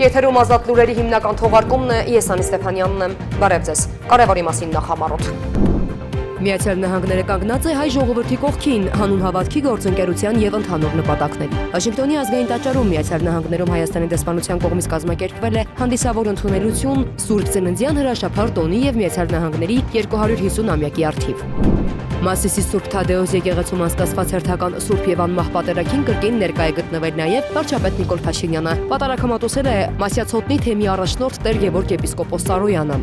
Եթերում ազատ լուրերի հիմնական թողարկումն է, ես Անի Ստեփանյանն եմ, բարև ձեզ, կարևորի մասին նախամարոտ։ Միացյալ Նահանգները կանգնած է հայ ժողովրդի կողքին, հանուն հավատքի գործընկերության եւ ընդհանուր նպատակների։ Վաշինգտոնի ազգային տաճարում Միացյալ Նահանգներում Հայաստանի դեսպանության կողմից կազմակերպվել է հանդիսավոր ընդունելություն Սուրբ Ծննդյան հրաշափառ տոնի եւ Միացյալ Նահանգների 250-ամյակի առթիվ։ Մասիսի Սուրբ Թադեոս եկեղեցում անցկացված հերթական Սուրբ եւ անմահ պատերակին կրկին ներկայ է գտնվել նաեւ վարչապետ Նիկոլ Փաշինյանը։ Պատարագը մատուցել է Մասյացոտնի թեմի առաջնորդ Տեր Գևորգ եպիսկոպոս Սարոյանը։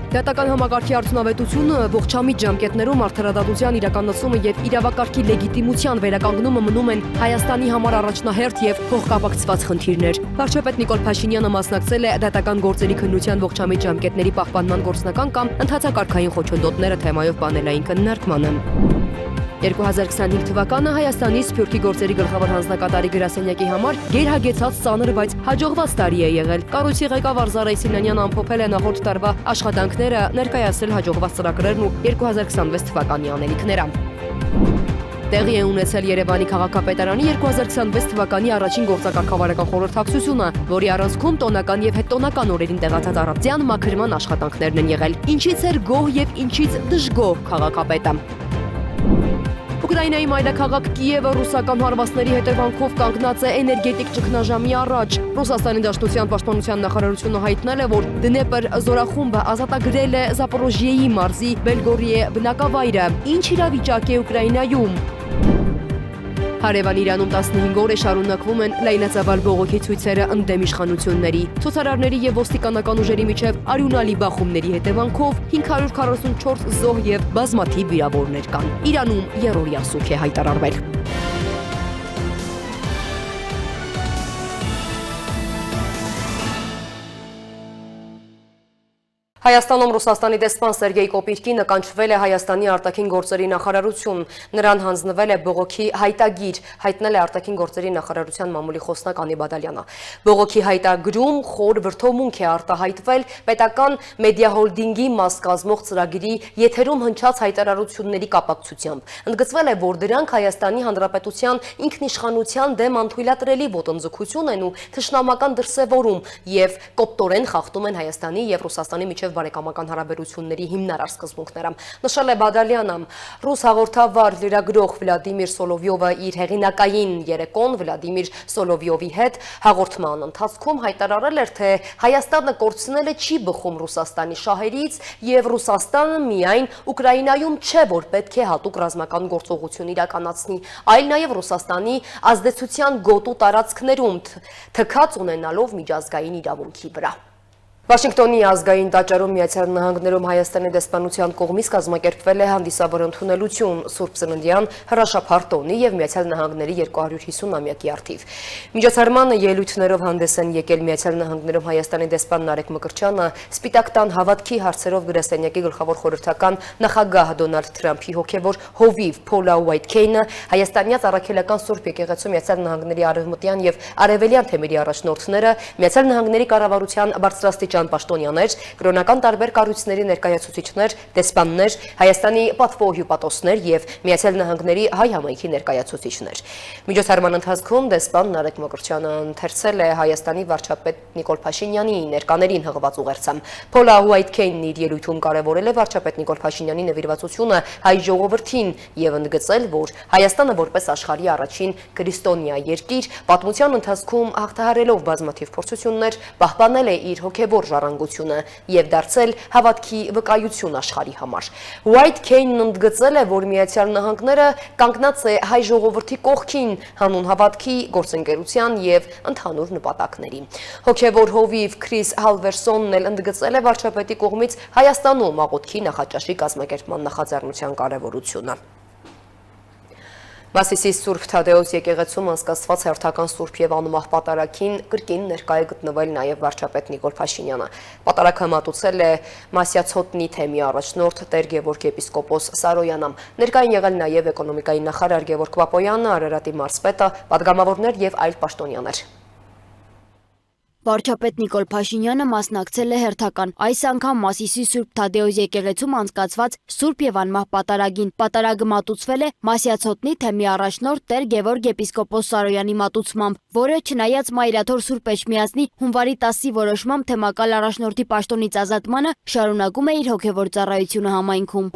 Դատական համակարգի արդյունավետությունը ողջամիտ ժամկետներում արդարադատության իրականացումը եւ իրավակարգի լեգիտիմության վերականգնումը մնում են Հայաստանի համար առաջնահերթ եւ փոխկապակցված խնդիրներ։ Վարչապետ Նիկոլ Փաշինյանը մասնակցել է դատական գործերի քննության ողջամիտ ժամկետների պահպանման գործնական կամ ընթացակարգային խոչընդոտները թեմայով պանելային քննարկմանը։ 2025 թվականը Հայաստանի Սփյուռքի գործերի գլխավոր հանձնակատարի գրասենյակի համար գերհագեցած ծանր, բայց հաջողված տարի է եղել։ Կառույցի ղեկավար Զարայ Սիմոնյանն ամփոփել է նախորդ տարվա աշխատանքները, ներկայացրել հաջողված ծրագրերն ու 2026 թվականի անելիքները։ Տեղի է ունեցել Երևանի քաղաքապետարանի 2026 թվականի առաջին գործակարգավարական խորհրդակցությունը, որի առանցքում տոնական եւ հետտոնական օրերին տեղացած առավոտյան մաքրման աշխատանքներն են եղել։ Ինչից էր գոհ եւ ինչից դժգոհ քաղաքապետը։ Ուկրաինայի մայրաքաղաք Կիևը ռուսական հարվածների հետևանքով կանգնած է էներգետիկ ճգնաժամի առաջ։ Ռուսաստանի Դաշնության պաշտպանության նախարարությունը հայտնել է, որ Դնեպր զորախումբը ազատագրել է Զապորոժիեի մարզի Բելգորիե բնակավայրը։ Ինչ իրավիճակ է Ուկրաինայում։ Հարևան Իրանում 15 օր է շարունակվում են լայնածավալ բողոքի ցույցերը ընդդեմ իշխանությունների։ Ցուցարարների եւ ոստիկանական ուժերի միջև արյունալի բախումների հետևանքով 544 զոհ եւ բազմաթիվ վիրավորներ կան։ Իրանում երրորդյա սուք է հայտարարվել։ Հայաստանում Ռուսաստանի դեսպան Սերգեյ Կոպիրկինը կանչվել է Հայաստանի արտաքին գործերի նախարարություն, նրան հանձնվել է բողոքի հայտագիր, հայտնել է արտաքին գործերի նախարարության մամուլի խոսնակ Անի Բադալյանը։ Բողոքի հայտագրում խոր վրդովմունք է արտահայտվել պետական մեդիա հոլդինգի մաս կազմող ծրագրի եթերում հնչած հայտարարությունների կապակցությամբ։ Ընդգծվել է, որ դրանք Հայաստանի Հանրապետության ինքնիշխանության դեմ անթույլատրելի ոտնձգություն են ու թշնամական դրսևորում եւ կոպտորեն խախտում են Հայաստանի եւ Ռուսաստանի միջև բարեկամական հարաբերությունների հիմնարար սկզբունքները։ Նշել է Բադալյանը, ռուս հաղորդավար լրագրող Վլադիմիր Սոլովյովը իր հեղինակային երեկոն Վլադիմիր Սոլովյովի հետ հաղորդման ընթացքում հայտարարել էր, թե Հայաստանը կորցնել է չի բխում Ռուսաստանի շահերից եւ Ռուսաստանը միայն Ուկրաինայում չէ, որ պետք է հատուկ ռազմական գործողություն իրականացնի, այլ նաեւ Ռուսաստանի ազդեցության գոտու տարածքներում թքած ունենալով միջազգային իրավունքի վրա։ Վաշինգտոնի ազգային տաճարում Միացյալ Նահանգներում Հայաստանի դեսպանության կողմից կազմակերպվել է հանդիսավոր ընդունելություն Սուրբ Ծննդյան հրաշափառ տոնի եւ Միացյալ Նահանգների 250-ամյակի առթիվ։ Միջոցառմանը ելույթներով հանդես են եկել Միացյալ Նահանգներում Հայաստանի դեսպան Նարեկ Մկրտչյանը, Սպիտակ տան հավատքի հարցերով գրասենյակի գլխավոր խորհրդական նախագահ Դոնալդ Թրամփի հոգևոր հովիվ Փոլա Ուայթքեյնը, Հայաստանյաց առաքելական Սուրբ եկեղեցու Միացյալ Նահանգների արևմտյան եւ արևելյան թեմերի առաջնորդները, Միացյալ Նահանգների կառավարության բարձրաստիճան պաշտոնյաներ, կրոնական տարբեր կառույցների ներկայացուցիչներ, դեսպաններ, Հայաստանի պատվո հյուպատոսներ եւ Միացյալ Նահանգների հայ համայնքի ներկայացուցիչներ։ Միջոցառման ընթացքում դեսպան Նարեկ Մկրտչյանը ընթերցել է Հայաստանի վարչապետ Նիկոլ Փաշինյանի ներկաներին հղված ուղերձամ։ Փոլա Ուայթքեյնն իր ելույթում կարևորել է վարչապետ Նիկոլ Փաշինյանի նվիրվածությունը հայ ժողովրդին եւ ընդգծել, որ Հայաստանը որպես աշխարհի առաջին քրիստոնյա երկիր պատմության ընթացքում հաղթահարելով բազմաթիվ փորձություններ պահպանել է իր հոգեվոր ժառանգությունը եւ դարձել հավատքի վկայություն աշխարհի համար։ Ուայթքեյնն ընդգծել է, որ Միացյալ Նահանգները կանգնած է հայ ժողովրդի կողքին հանուն հավատքի, գործընկերության եւ ընդհանուր նպատակների։ Հոգեվոր հովիվ Քրիս Հալվերսոնն էլ ընդգծել է վարչապետի կողմից Հայաստանում աղոթքի նախաճաշի կազմակերպման նախաձեռնության կարևորությունը։ Մասիսի Սուրբ Թադեոս եկեղեցում անցկացված հերթական Սուրբ եւ անմահ պատարագին կրկին ներկայ է գտնվել նաեւ վարչապետ Նիկոլ Փաշինյանը։ Պատարագը մատուցել է Մասյացոտնի թեմի առաջնորդ Տեր Գևորգ եպիսկոպոս Սարոյանը։ Ներկային եղել նաեւ էկոնոմիկայի նախարար Գևորգ Պապոյանը, Արարատի մարզպետը, պատգամավորներ եւ այլ պաշտոնյաներ։ Վարչապետ Նիկոլ Փաշինյանը մասնակցել է հերթական այս անգամ Մասիսի Սուրբ Թադեոս եկեղեցում անցկացված Սուրբ եւ անմահ պատարագին։ Պատարագը մատուցվել է Մասյացոտնի թեմի առաջնորդ Տեր Գևորգ եպիսկոպոս Սարոյանի մատուցմամբ, որը չնայած Մայրաթոր Սուրբ Էջմիածնի հունվարի 10-ի որոշմամբ թեմակալ առաջնորդի պաշտոնից ազատմանը շարունակում է իր հոգևոր ծառայությունը համայնքում։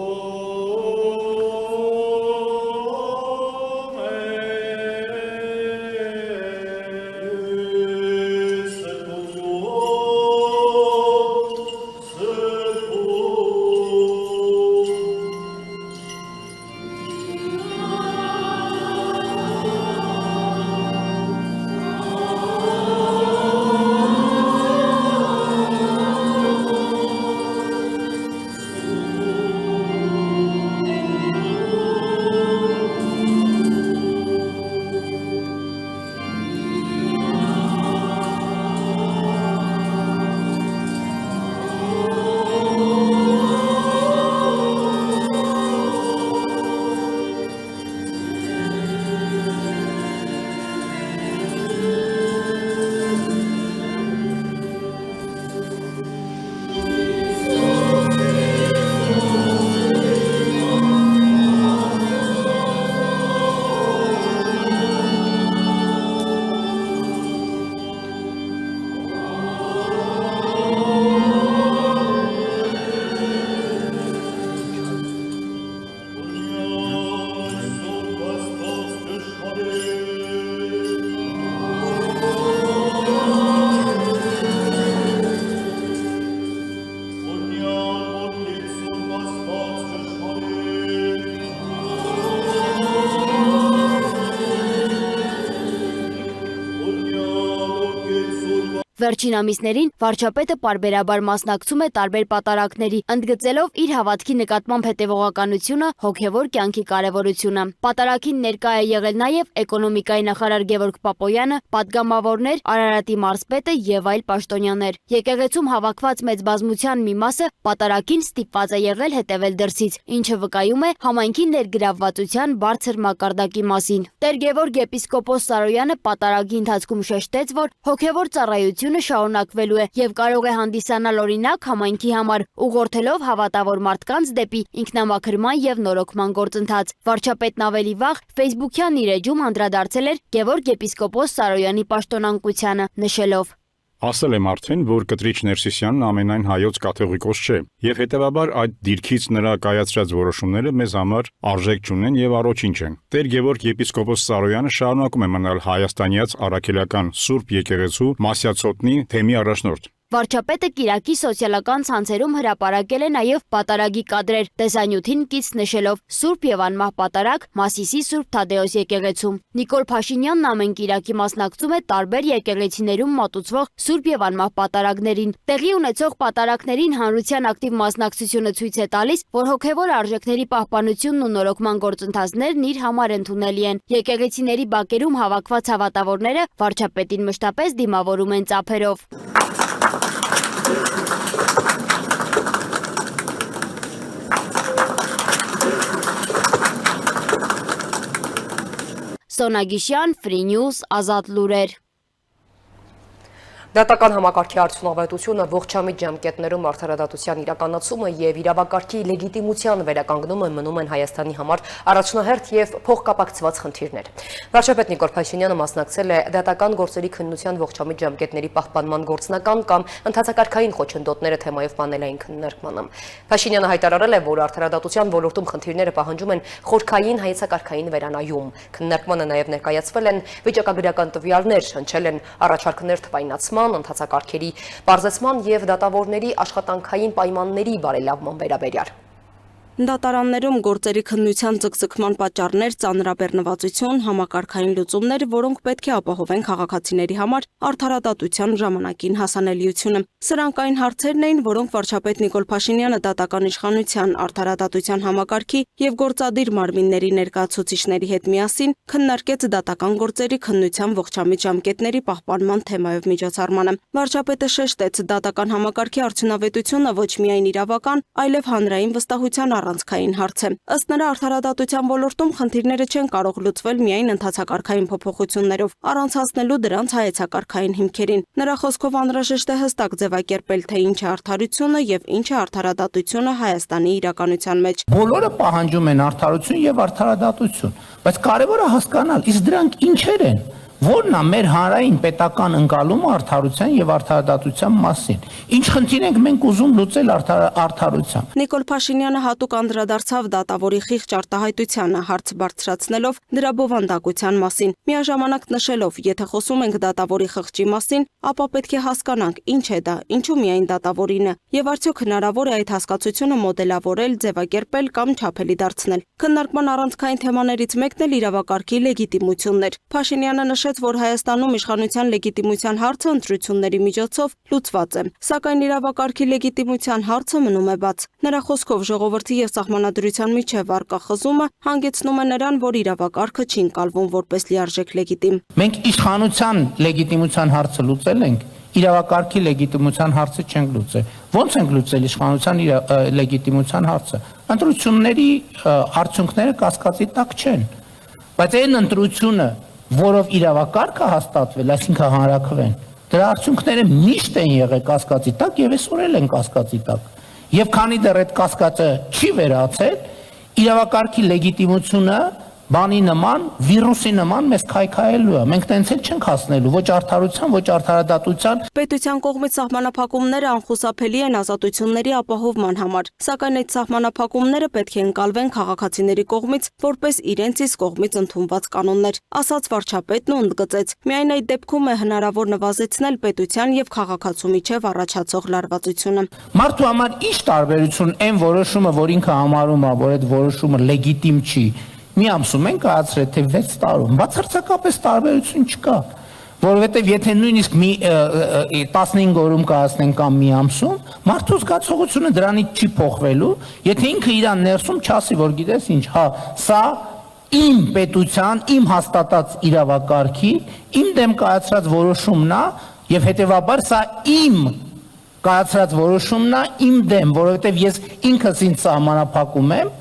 Վերջին ամիսներին վարչապետը պարբերաբար մասնակցում է տարբեր պատարագների, ընդգծելով իր հավատքի նկատմամբ հետևողականությունը, հոգևոր կյանքի կարևորությունը։ Պատարագին ներկա է եղել նաև էկոնոմիկայի նախարար Գևորգ Պապոյանը, պատգամավորներ, Արարատի մարզպետը եւ այլ պաշտոնյաներ։ Եկեղեցում հավաքված մեծ բազմության մի մասը պատարագին ստիպված է եղել հետևել դրսից, ինչը վկայում է համայնքի ներգրավվածության բարձր մակարդակի մասին։ Տեր Գևորգ եպիսկոպոս Սարոյանը պատարագի ընթացքում շեշտեց, որ հոգևոր ծառայությունը շարունակվելու է եւ կարող է հանդիսանալ օրինակ համայնքի համար, ուղղորդելով հավատավոր մարդկանց դեպի ինքնամաքրման եւ նորոգման գործընթաց։ Վարչապետն ավելի վաղ Facebook-յան իր էջում անդրադարձել էր Գևորգ եպիսկոպոս Սարոյանի պաշտոնանկությանը, նշելով. Ասել եմ արդեն, որ Կտրիչ Ներսիսյանն ամենայն հայոց կաթողիկոս չէ, եւ հետեւաբար այդ դիրքից նրա կայացրած որոշումները մեզ համար արժեք չունեն եւ առոչինչ են։ Տեր Գևորգ եպիսկոպոս Սարոյանը շարունակում է մնալ հայաստանյաց առաքելական Սուրբ եկեղեցու Մասյացոտնի թեմի առաջնորդ։ Վարչապետը Կիրակի սոցիալական ցանցերում հրապարակել է նաև պատարագի կադրեր, տեսանյութին կից նշելով Սուրբ եւ անմահ պատարագ Մասիսի Սուրբ Թադեոս եկեղեցում։ Նիկոլ Փաշինյանն ամեն Կիրակի մասնակցում է տարբեր եկեղեցիներում մատուցվող Սուրբ եւ անմահ պատարագներին։ Տեղի ունեցող պատարագներին հանրության ակտիվ մասնակցությունը ցույց է տալիս, որ հոգևոր արժեքների պահպանությունն ու նորոգման գործընթացներն իր համար ընդունելի են։ Եկեղեցիների բակերում հավաքված հավատավորները վարչապետին մշտապես դիմավորում են ծափերով։ Սոնա Գիշյան, Free News, Ազատ լուրեր։ Դատական համակարգի արդյունավետությունը, ողջամիտ ժամկետներում արդարադատության իրականացումը եւ իրավակարգի լեգիտիմության վերականգնումը մնում են Հայաստանի համար առաջնահերթ եւ փոխկապակցված խնդիրներ։ Վարչապետ Նիկոլ Փաշինյանը մասնակցել է դատական գործերի քննության ողջամիտ ժամկետների պահպանման գործնական կամ ընդհանցակարգային խոչընդոտները թեմայով պանելային քննարկմանը։ Փաշինյանը հայտարարել է, որ արդարադատության ոլորտում խնդիրները պահանջում են խորքային հայեցակարգային վերանայում։ Քննարկմանը նաեւ ներկայացվել են վիճակագրական տվյալներ, հնչել են առաջարկներ թվայնացման, ընդհանցակարգերի բարձրացման եւ դատավորների աշխատանքային պայմանների բարելավման վերաբերյալ։ Դատարաններում գործերի քննության ձգձգման պատճառներ, ծանրաբեռնվածություն, համակարգային լուծումներ, որոնք պետք է ապահովեն քաղաքացիների համար արդարադատության ժամանակին հասանելիությունը։ Սրանք այն հարցերն էին, որոնք վարչապետ Նիկոլ Փաշինյանը դատական իշխանության, արդարադատության համակարգի եւ գործադիր մարմինների ներկայացուցիչների հետ միասին քննարկեց դատական գործերի քննության ողջամիտ ժամկետների պահպանման թեմայով միջոցառմանը։ Վարչապետը շեշտեց, դատական համակարգի արդյունավետությունը ոչ միայն իրավական, այլև հանրային վստահության առանցքային հարց է։ Ըստ նրա, արդարադատության ոլորտում խնդիրները չեն կարող լուծվել միայն ընթացակարգային փոփոխություններով, առանց հասնելու դրանց հայեցակարգային հիմքերին։ Նրա խոսքով անհրաժեշտ է հստակ ձևակերպել, թե ինչ է արդարությունը եւ ինչ է արդարադատությունը Հայաստանի իրականության մեջ։ Բոլորը պահանջում են արդարություն եւ արդարադատություն, բայց կարևորը հասկանալ, իսկ դրանք ինչեր են։ Որն է մեր հանրային պետական ընկալումը արդարության եւ արդարադատության մասին։ Ինչ խնդիր ենք մենք ուզում լուծել արդարությամբ։ Նիկոլ Փաշինյանը հատուկ անդրադարձավ դատավորի խիղճ արտահայտությանը, հարց բարձրացնելով դրա բովանդակության մասին, միաժամանակ նշելով, եթե խոսում ենք դատավորի խղճի մասին, ապա պետք է հասկանանք ինչ է դա, ինչու միայն դատավորինը, եւ արդյոք հնարավոր է այդ հասկացությունը մոդելավորել, ձևակերպել կամ չափելի դարձնել։ Քննարկման առանցքային թեմաներից մեկն էլ իրավակարգի լեգիտիմությունն էր։ Փաշինյանը նշեց, որ Հայաստանում իշխանության լեգիտիմության հարցը ընտրությունների միջոցով լուծված է, սակայն իրավակարգի լեգիտիմության հարցը մնում է բաց։ Նրա խոսքով ժողովրդի եւ սահմանադրության միջև առկա խզումը հանգեցնում է նրան, որ իրավակարգը չի ընկալվում որպես լիարժեք լեգիտիմ։ Մենք իշխանության լեգիտիմության հարցը լուծել ենք, իրավակարգի լեգիտիմության հարցը չենք լուծել։ Ոնց ենք լուծել իշխանության լեգիտիմության հարցը։ Ընտրությունների արդյունքները կասկածի տակ չեն, բայց այն ընտրությունը, որով իրավակարգը հաստատվել, այսինքն հանրաքվեն, դրա արդյունքները միշտ են եղել կասկածի տակ եւ այսօր էլ են կասկածի տակ։ Եվ քանի դեռ այդ կասկածը չի վերացել, իրավակարգի լեգիտիմությունը բանի նման, վիրուսի նման մեզ քայքայելու է։ Մենք տենց էլ չենք հասնելու ոչ արդարության, ոչ արդարադատության։ Պետության կողմից սահմանափակումները անխուսափելի են ազատությունների ապահովման համար, սակայն այդ սահմանափակումները պետք է ընկալվեն քաղաքացիների կողմից որպես իրենց իսկ կողմից ընդունված կանոններ, ասաց վարչապետն ու ընդգծեց. միայն այդ դեպքում է հնարավոր նվազեցնել պետության եւ քաղաքացու միջև առաջացող լարվածությունը։ Մարդու համար ինչ տարբերություն այն որոշումը, որ ինքը համարում է, որ այդ որոշումը լեգիտիմ չի, մի ամսում են կայացրել, թե 6 տարում, բացարձակապես տարբերություն չկա, որովհետև եթե նույնիսկ մի 15 օրում կայացնեն կամ մի ամսում, մարդու զգացողությունը դրանից չի փոխվելու, եթե ինքը իրան ներսում չասի, որ գիտես ինչ, հա, սա իմ պետության, իմ հաստատած իրավակարգի, իմ դեմ կայացրած որոշումն է, եւ հետեւաբար սա իմ կայացրած որոշումն է, իմ դեմ, որովհետև ես ինքս ինձ սահմանափակում եմ,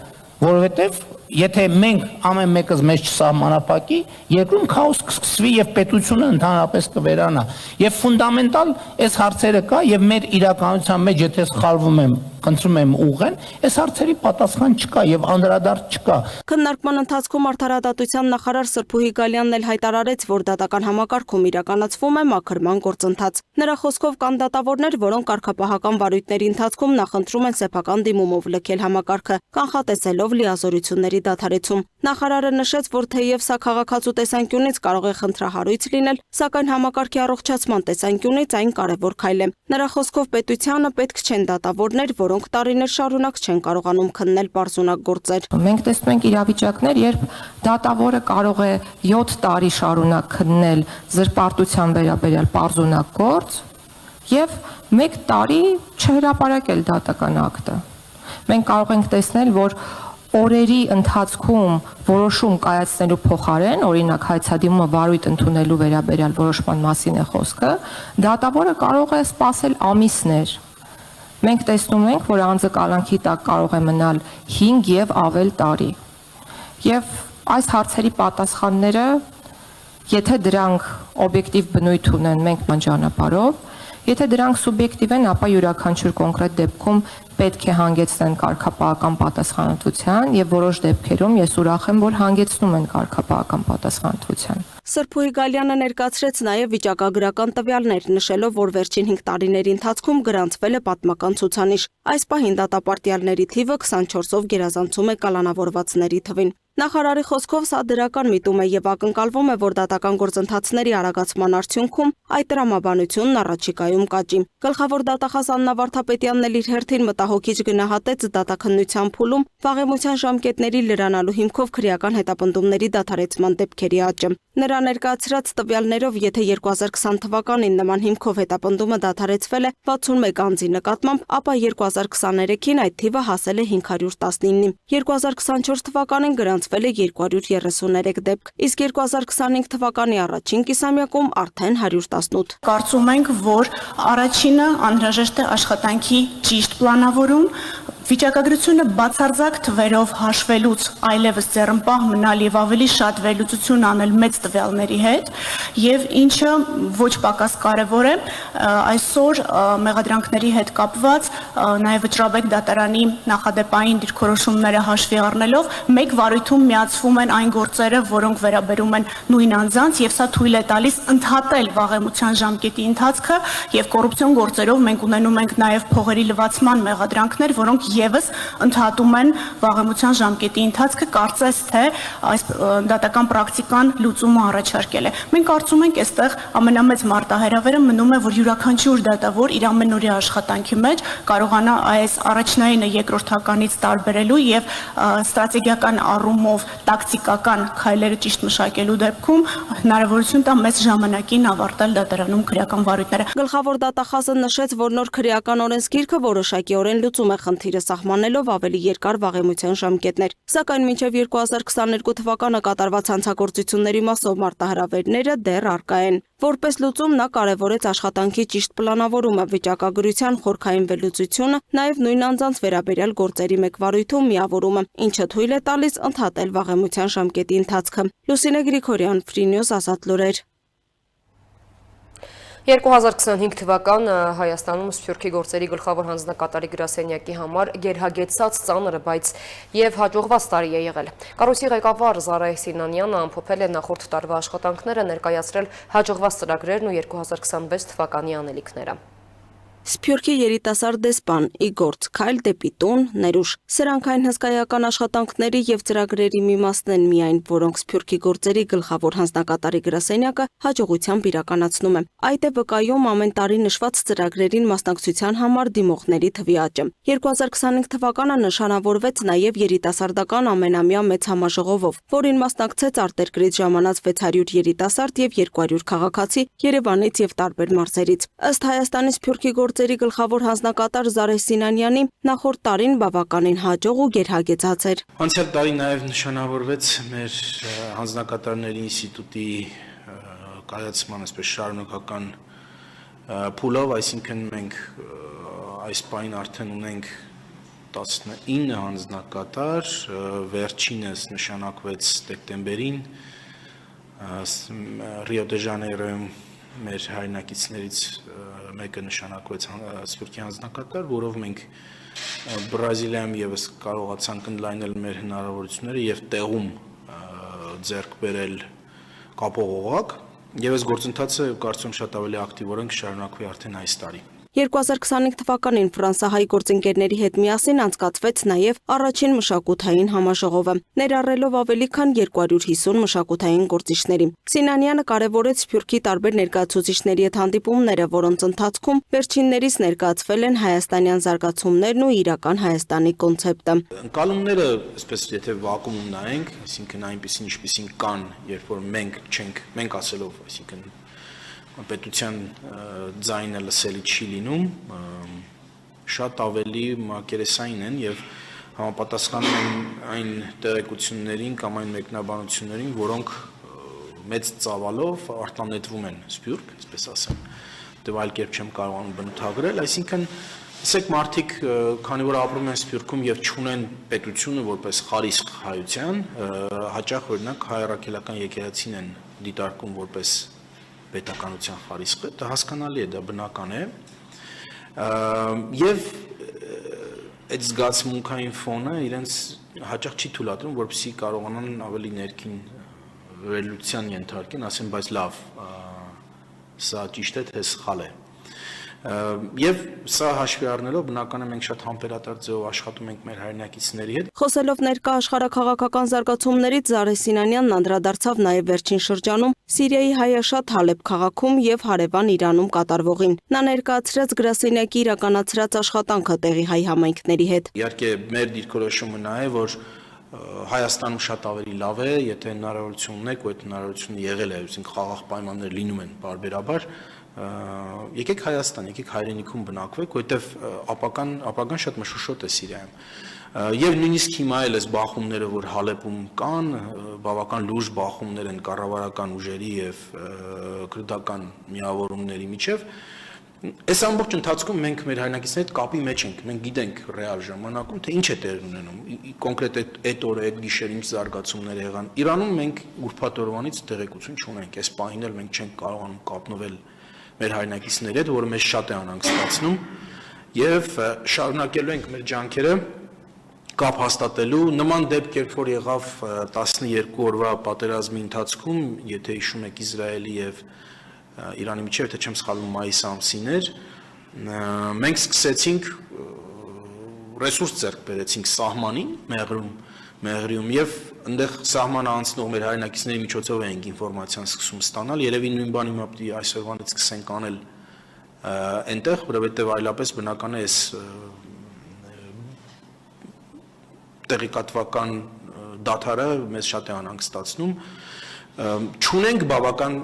որովհետև եթե մենք ամեն մեկս մեզ չսահմանափակի, երկրում քաոս կսկսվի եւ պետությունը ընդհանրապես կվերանա։ Եվ ֆունդամենտալ այս հարցերը կա եւ մեր իրականության մեջ եթե սխալվում եմ, խնդրում եմ ուղղեն, այս հարցերի պատասխան չկա եւ անդրադարձ չկա։ Քննարկման ընթացքում արդարադատության նախարար Սրփուհի Գալյանն էլ հայտարարեց, որ դատական համակարգում իրականացվում է մաքրման գործընթաց։ Նրա խոսքով կան դատավորներ, որոնք կարգապահական վարույթների ընթացքում նախընտրում են սեփական դիմումով լքել համակարգը, կանխատեսելով լիազորությունների դադարեցում։ Նախարարը նշեց, որ թեև սա քաղաքացու տեսանկյունից կարող է խնդրահարույց լինել, սակայն համակարգի առողջացման տեսանկյունից այն կարևոր քայլ է։ Նրա խոսքով պետությանը պետք չեն դատավորներ, որոնք տարիներ շարունակ չեն կարողանում քննել պարզունակ գործեր։ Մենք տեսնում ենք իրավիճակներ, երբ դատավորը կարող է 7 տարի շարունակ քննել զրպարտության վերաբերյալ պարզունակ գործ եւ 1 տարի չհրապարակել դատական ակտը։ Մենք կարող ենք տեսնել, որ օրերի ընթացքում որոշում կայացնելու փոխարեն, օրինակ հայցադիմումը վարույթ ընդունելու վերաբերյալ որոշման մասին է խոսքը, դատավորը կարող է սպասել ամիսներ։ Մենք տեսնում ենք, որ անձը կալանքի տակ կարող է մնալ 5 եւ ավել տարի։ Եվ այս հարցերի պատասխանները, եթե դրանք օբյեկտիվ բնույթ ունեն, մենք մանճանապարով, եթե դրանք սուբյեկտիվ են, ապա յուրաքանչյուր կոնկրետ դեպքում պետք է հանգեցնեն կարգապահական պատասխանատվության եւ որոշ դեպքերում ես ուրախ եմ, որ հանգեցնում են կարգապահական պատասխանատվության։ Սրփուհի Գալյանը ներկայացրեց նաև վիճակագրական տվյալներ, նշելով, որ վերջին 5 տարիների ընթացքում գրանցվել է պատմական ցուցանիշ։ Այս պահին դատապարտյալների թիվը 24-ով գերազանցում է կալանավորվածների թվին։ Նախարարի խոսքով սա դրական միտում է եւ ակնկալվում է, որ դատական գործընթացների արագացման արդյունքում այդ տրամաբանությունն առաջիկայում կաճի։ Գլխավոր դատախազ Աննա Վարդապետյանն էլ իր հերթին մտահոգիչ գնահատեց դատաքննության փուլում վաղեմության ժամկետների լրանալու հիմքով քրեական հետապնդումների դադարեցման դեպքերի աճը։ Նրա ներկայացրած տվյալներով, եթե 2020 թվականին նման հիմքով հետապնդումը դադարեցվել է 61 անձի նկատմամբ, ապա 2023-ին այդ թիվը հասել է 519-ի։ 2024 թվականին գրանցվել է 233 դեպք, իսկ 2025 թվականի առաջին կիսամյակում արդեն 118։ Կարծում ենք, որ առաջինը անհրաժեշտ է աշխատանքի ճիշտ պլանավորում, Վիճակագրությունը բացարձակ թվերով հաշվելուց այլևս ձեռնպահ մնալ եւ ավելի շատ վերլուծություն անել մեծ տվյալների հետ եւ ինչը ոչ պակաս կարեւոր է այսօր մեղադրանքների հետ կապված նաեւ վճռաբեկ դատարանի նախադեպային դիրքորոշումները հաշվի առնելով մեկ վարույթում միացվում են այն գործերը, որոնք վերաբերում են նույն անձանց եւ սա թույլ է տալիս ընդհատել վաղեմության ժամկետի ընթացքը եւ կոռուպցիոն գործերով մենք ունենում ենք նաեւ փողերի լվացման մեղադրանքներ, որոնք եւս ընդհատում են վաղեմության ժամկետի ընթացքը, կարծես թե այս դատական պրակտիկան լուծումը առաջարկել է։ Մենք կարծում ենք, այստեղ ամենամեծ մարտահրավերը մնում է, որ յուրաքանչյուր դատավոր իր ամենօրյա աշխատանքի մեջ կարողանա այս առաջնայինը երկրորդականից տարբերելու եւ ստրատեգիական առումով տակտիկական քայլերը ճիշտ մշակելու դեպքում հնարավորություն տա մեծ ժամանակին ավարտել դատարանում քրեական վարույթները։ Գլխավոր դատախազը նշեց, որ նոր քրեական օրենսգիրքը որոշակիորեն լուծում է խնդիրը սահմանելով ավելի երկար վաղեմության ժամկետներ։ Սակայն մինչև 2022 թվականը կատարված հանցագործությունների մասով մարտահրավերները դեռ առկա են։ Որպես լուծում նա կարևորեց աշխատանքի ճիշտ պլանավորումը, վիճակագրության խորքային վերլուծությունը, նաև նույն անձանց վերաբերյալ գործերի մեկ վարույթում միավորումը, ինչը թույլ է տալիս ընդհատել վաղեմության ժամկետի ընթացքը։ Լուսինե Գրիգորյան, Free News, Ազատ լուրեր։ 2025 թվական Հայաստանում Սփյուռքի գործերի գլխավոր հանձնակատարի գրասենյակի համար գերհագեցած ծանր, բայց եւ հաջողված տարի է եղել։ Կառույցի ղեկավար Զարայ Սինանյանը ամփոփել է նախորդ տարվա աշխատանքները, ներկայացրել հաջողված ծրագրերն ու 2026 թվականի անելիքները։ Սփյուռքի երիտասարդ դեսպան Իգործ Քայլ դեպի տուն, Ներուշ։ Սրանք այն հսկայական աշխատանքների եւ ծրագրերի մի մասն են միայն, որոնք Սփյուռքի գործերի գլխավոր հանձնակատարի գրասենյակը հաջողությամբ իրականացնում է։ Այդ է վկայում ամեն տարի նշված ծրագրերին մասնակցության համար դիմողների թվի աճը։ 2025 թվականը նշանավորվեց նաեւ երիտասարդական ամենամյա մեծ համաժողովով, որին մասնակցեց արտերկրից ժամանած 600 երիտասարդ եւ 200 քաղաքացի Երևանից եւ տարբեր մարզերից։ Ըստ Հայաստանի Սփյուռքի գործերի գլխավոր հանձնակատար Զարե Սինանյանի նախորդ տարին բավականին հաջող ու գերհագեցած էր։ Անցյալ տարի նաև նշանավորվեց մեր հանձնակատարների ինստիտուտի կայացման այսպես շարունակական փուլով, այսինքն մենք այս պահին արդեն ունենք 19 հանձնակատար, վերջինս նշանակվեց դեկտեմբերին Ռիո դե Ժանեյրոյում մեր հայրենակիցներից մեկը նշանակվեց Սփյուռքի հանձնակատար, որով մենք Բրազիլիայում եւս կարողացանք ընդլայնել մեր հնարավորությունները եւ տեղում ձեռք բերել կապող օղակ, եւ այս գործընթացը կարծում շատ ավելի ակտիվորեն կշարունակվի արդեն այս տարի։ 2025 թվականին ֆրանսահայ գործընկերների հետ միասին անցկացվեց նաև առաջին մշակութային համաժողովը, ներառելով ավելի քան 250 մշակութային գործիչների։ Սինանյանը կարևորեց Սփյուռքի տարբեր ներկայացուցիչների հետ հանդիպումները, որոնց ընթացքում վերջիններիս ներկայացվել են հայաստանյան զարգացումներն ու իրական Հայաստանի կոնցեպտը։ Ընկալումները, այսպես եթե վակուում նայենք, այսինքն այնպեսին ինչպեսին կան, երբ որ մենք ասելով, այսինքն պետության ձայնը լսելի չի լինում, շատ ավելի մակերեսային են եւ համապատասխանում են այն տեղեկություններին կամ այն մեկնաբանություններին, որոնք մեծ ծավալով արտանետվում են Սփյուռք, այսպես ասեմ, դե այլ կերպ չեմ կարողանում բնութագրել, այսինքն ասեք մարդիկ, քանի որ ապրում են Սփյուռքում եւ չունեն պետությունը որպես խարիսխ հայության, հաճախ օրինակ հայ առաքելական եկեղեցին են դիտարկում որպես պետականության խարիսխը, դա հասկանալի է, դա բնական է, եւ այդ զգացմունքային ֆոնը իրենց հաճախ չի թույլատրում, որպեսզի կարողանան ավելի ներքին վերլուծության ենթարկեն, ասեն, բայց լավ, սա ճիշտ է, թե սխալ է։ Եվ սա հաշվի առնելով բնական է մենք շատ համբերատար ձևով աշխատում ենք մեր հայրենակիցների հետ։ Խոսելով ներկա աշխարհաքաղաքական զարգացումներից Զարե Սինանյանն անդրադարձավ նաև վերջին շրջանում Սիրիայի հայաշատ Հալեբ քաղաքում եւ հարևան Իրանում կատարվողին։ Նա ներկայացրեց գրասենյակի իրականացրած աշխատանքը տեղի հայ համայնքների հետ։ Իհարկե մեր դիրքորոշումը նա է, որ Հայաստանում շատ ավելի լավ է, եթե հնարավորություն ունեք, ու այդ հնարավորությունը եղել է, այսինքն խաղաղ պայմաններ լինում են բարբերաբար, եկեք Հայաստան, եկեք հայրենիքում բնակվեք, որովհետև ապագան շատ մշուշոտ է Սիրիայում։ Եվ նույնիսկ հիմա էլ այս բախումները, որ Հալեպում կան, բավական լուրջ բախումներ են կառավարական ուժերի եւ քրդական միավորումների միջև, Այս ամբողջ ընթացքում մենք մեր հայրենակիցների հետ կապի մեջ ենք, մենք գիտենք ռեալ ժամանակում, թե ինչ է տեղի ունենում, կոնկրետ այդ օրը, այդ գիշեր ինչ զարգացումներ եղան։ Իրանում մենք ուրբաթ օրվանից տեղեկություն չունենք, այս պահին էլ մենք չենք կարողանում կապնվել մեր հայրենակիցների հետ, որը մեզ շատ է անհանգստացնում, եւ շարունակելու ենք մեր ջանքերը կապ հաստատելու նման դեպք, երբ որ եղավ 12 օրվա պատերազմի ընթացքում, եթե հիշում եք Իսրայելի եւ Իրանի միջև, թե չեմ սխալվում, մայիս ամսին էր, մենք սկսեցինք ռեսուրս ձեռք բերեցինք սահմանին, Մեղրիում եւ այնտեղ սահմանը անցնող մեր հայրենակիցների միջոցով էինք ինֆորմացիան սկսում ստանալ, երևի նույն բանը հիմա պետք է այսօրվանից սկսենք անել այնտեղ, որովհետեւ այլապես բնական է այս տեղեկատվական դադարը մեզ շատ է անհանգստացնում, չունենք բավական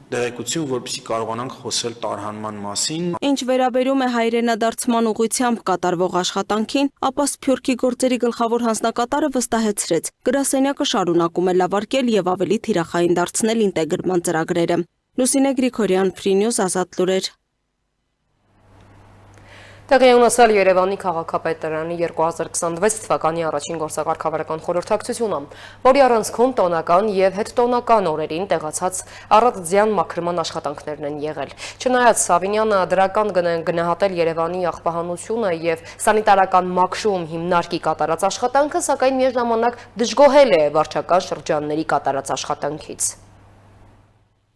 տեղեկություն, որպեսզի կարողանանք խոսել տարհանման մասին։ Ինչ վերաբերում է հայրենադարձման ուղղությամբ կատարվող աշխատանքին, ապա Սփյուռքի գործերի գլխավոր հանձնակատարը վստահեցրեց, գրասենյակը շարունակում է լավարկել եւ ավելի թիրախային դարձնել ինտեգրման ծրագրերը։ Լուսինե Գրիգորյան, Free News, Ազատ լուրեր։ Տեղի ունեցել Երևանի քաղաքապետարանի 2026 թվականի առաջին գործակարգավարական խորհրդակցությունը, որի առանցքում տոնական եւ հետտոնական օրերին տեղացած առատձյան մաքրման աշխատանքներն են եղել։ Չնայած Սավինյանը դրական գնահատել Երևանի աղբահանությունը եւ սանիտարական մաքրում հիմնարկի կատարած աշխատանքը, սակայն միաժամանակ դժգոհել է վարչական շրջանների կատարած աշխատանքից։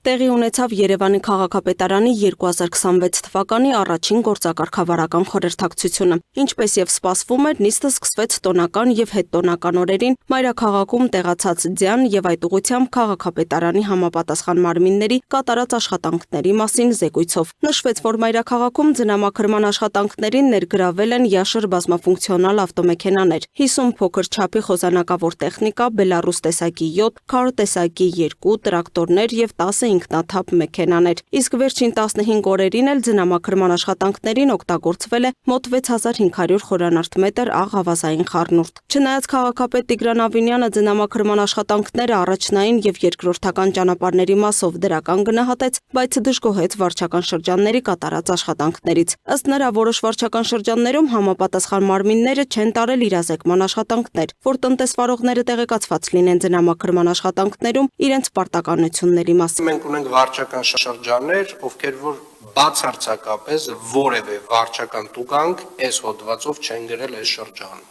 Տեղի ունեցավ Երևանի քաղաքապետարանի 2026 թվականի առաջին գործակարգավարական խորհրդակցությունը։ Ինչպես եւ սպասվում էր, նիստը սկսվեց տոնական եւ հետտոնական օրերին մայրաքաղաքում տեղացած ձյան եւ այդ ուղղությամբ քաղաքապետարանի համապատասխան մարմինների կատարած աշխատանքների մասին զեկույցով։ Նշվեց, որ մայրաքաղաքում ձնամաքրման աշխատանքներին ներգրավել են յաշր բազմաֆունկցիոնալ ավտոմեքենաներ, 50 փոքր չափի խոզանակավոր տեխնիկա, Բելարուս տեսակի 7, Քարո տեսակի 2 տրակտորներ եւ 10 ինքնաթափ մեքենաներ, իսկ վերջին 15 օրերին էլ ձնամաքրման աշխատանքներին օգտագործվել է մոտ 6500 խորանարդ մետր աղ ավազային խառնուրդ։ Չնայած քաղաքապետ Տիգրան Ավինյանը ձնամաքրման աշխատանքները առաջնային եւ երկրորդական ճանապարհների մասով դրական գնահատեց, բայց դժգոհեց վարչական շրջանների կատարած աշխատանքներից։ Ըստ նրա, որոշ վարչական շրջաններում համապատասխան մարմինները չեն տարել իրազեկման աշխատանքներ, որ տնտեսվարողները տեղեկացված լինեն ձնամաքրման աշխատանքներում իրենց պարտականությունների մասին։ Ունենք վարչական շրջաններ, ովքեր որ բացարձակապես որևէ վարչական տուգանք այս հոդվածով չեն գրել այս շրջանում։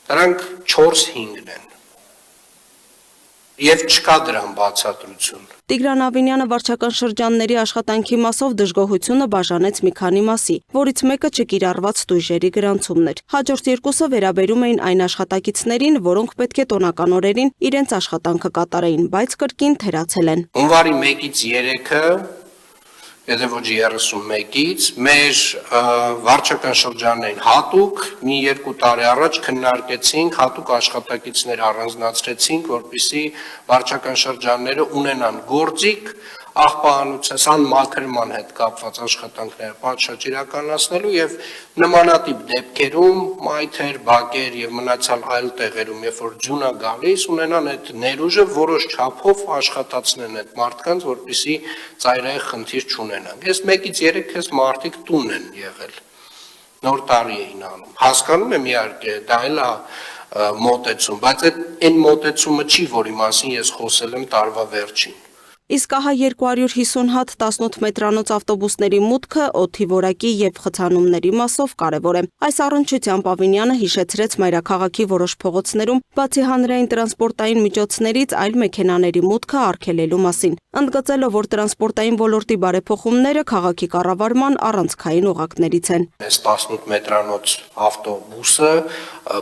Դրանք 4-5-ն են։ Եվ չկա դրան բացատրություն։ Տիգրան Ավինյանը վարչական շրջանների աշխատանքի մասով դժգոհությունը բաժանեց մի քանի մասի, որից մեկը չկիրառված տույժերի գրանցումն էր։ Հաջորդ երկուսը վերաբերում էին այն աշխատակիցներին, որոնք պետք է տոնական օրերին իրենց աշխատանքը կատարեին, բայց կրկին թերացել են։ Հունվարի 1-ից 3-ը, եթե ոչ 31-ից, մեր վարչական շրջաններին հատուկ մի 2 տարի առաջ քննարկեցինք, հատուկ աշխատակիցներ առանձնացրեցինք, որպեսզի վարչական շրջանները ունենան գործիք աղբահանության մաքրման հետ կապված աշխատանքները պատշաճ իրականացնելու եւ նմանատիպ դեպքերում մայթեր, բակեր եւ մնացյալ այլ տեղերում, երբ որ ջունա գալիս, ունենան այդ ներուժը որոշ չափով աշխատացնեն այդ մարդկանց, որպեսզի ծայրահեղ խնդիր չունենան։ Այս 1-ից 3 քես մարդիկ տուն են եղել։ Նոր տարի էին անում։ Հասկանում եմ իհարկե, դա էլ է մոտեցում, բայց այն մոտեցումը չի, որի մասին ես խոսել եմ տարվա վերջին։ Իսկ ահա 250 հատ 18 մետրանոց ավտոբուսների մուտքը օդի որակի եւ խցանումների մասով կարևոր է։ Այս առնչությամբ Ավինյանը հիշեցրեց մայրաքաղաքի որոշ փողոցներում բացի հանրային տրանսպորտային միջոցներից այլ մեքենաների մուտքը արգելելու մասին, ընդգծելով, որ տրանսպորտային ոլորտի բարեփոխումները քաղաքի կառավարման առանցքային օղակներից են։ Այս 18 մետրանոց ավտոբուսը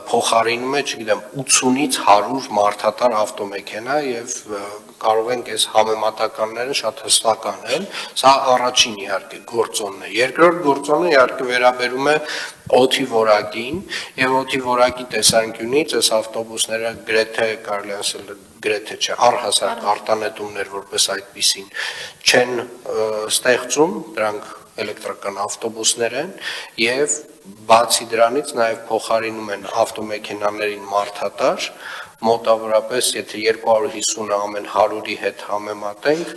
փոխարինում է, չգիտեմ, 80-ից 100 մարդատար ավտոմեքենա եւ կարող ենք այս համեմատականները շատ հստակ անել, սա առաջին իհարկե գործոնն է։ Երկրորդ գործոնը իհարկե վերաբերում է օդի որակին եւ օդի որակի տեսանկյունից այս ավտոբուսները գրեթե կարելի ասել գրեթե չէ առհասարակ արտանետումներ որպես այդպիսին չեն ստեղծում, դրանք էլեկտրական ավտոբուսներ են եւ բացի դրանից նաեւ փոխարինում են ավտոմեքենաներին մարդատար մոտավորապես եթե 250-ը ամեն 100-ի հետ համեմատենք,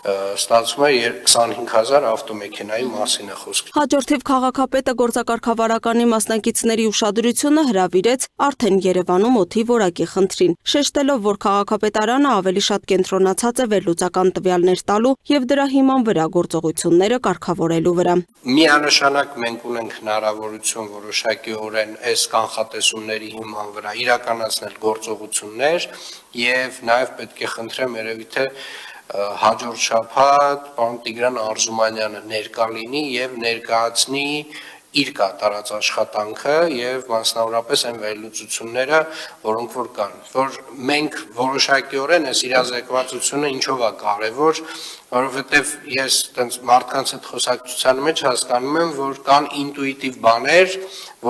Ստացվում է 25000 ավտոմեքենայի մասին է խոսքը։ Հաջորդիվ քաղաքապետը գործակարգավարականի մասնակիցների ուշադրությունը հրավիրեց արդեն Երևանում օդի որակի խնդրին, շեշտելով, որ քաղաքապետարանը ավելի շատ կենտրոնացած է վերլուծական տվյալներ տալու եւ դրա հիման վրա գործողությունները կարգավորելու վրա։ Միանշանակ մենք ունենք հնարավորություն որոշակիորեն այս կանխատեսումների հիման վրա իրականացնել գործողություններ եւ նաեւ պետք է խնդրեմ երևի թե հաջորդ շաբաթ պարոն Տիգրան Արզումանյանը ներկա լինի եւ ներկայացնի իր կատարած աշխատանքը եւ մասնավորապես այն վերլուծությունները, որոնք որ կան, որ մենք որոշակիորեն այս իրազեկվածությունը ինչով է կարեւոր, որովհետեւ ես այդպես մարդկանց հետ խոսակցության մեջ հասկանում եմ, որ կան ինտուիտիվ բաներ,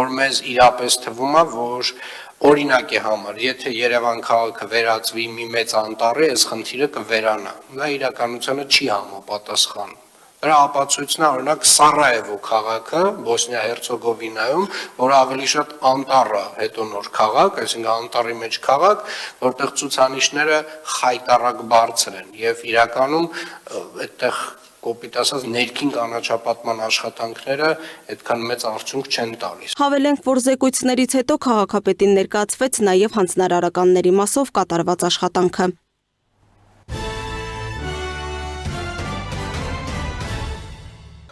որ մեզ իրապես թվում է, որ օրինակի համար, եթե Երևան քաղաքը վերածվի մի մեծ անտառի, այս խնդիրը կվերանա։ Դա իրականությանը չի համապատասխանում։ Դրա ապացույցն է օրինակ Սարայևո քաղաքը Բոսնիա-Հերցեգովինայում, որը ավելի շատ անտառ է, հետո նոր քաղաք, այսինքն անտառի մեջ քաղաք, որտեղ ցուցանիշները խայտառակ բարձր են եւ իրականում այդտեղ կոպիտ ասած ներքին կանաչապատման աշխատանքները այդքան մեծ արդյունք չեն տալիս։ Հավելենք, որ զեկույցներից հետո քաղաքապետին ներկայացվեց նաև հանձնարարականների մասով կատարված աշխատանքը։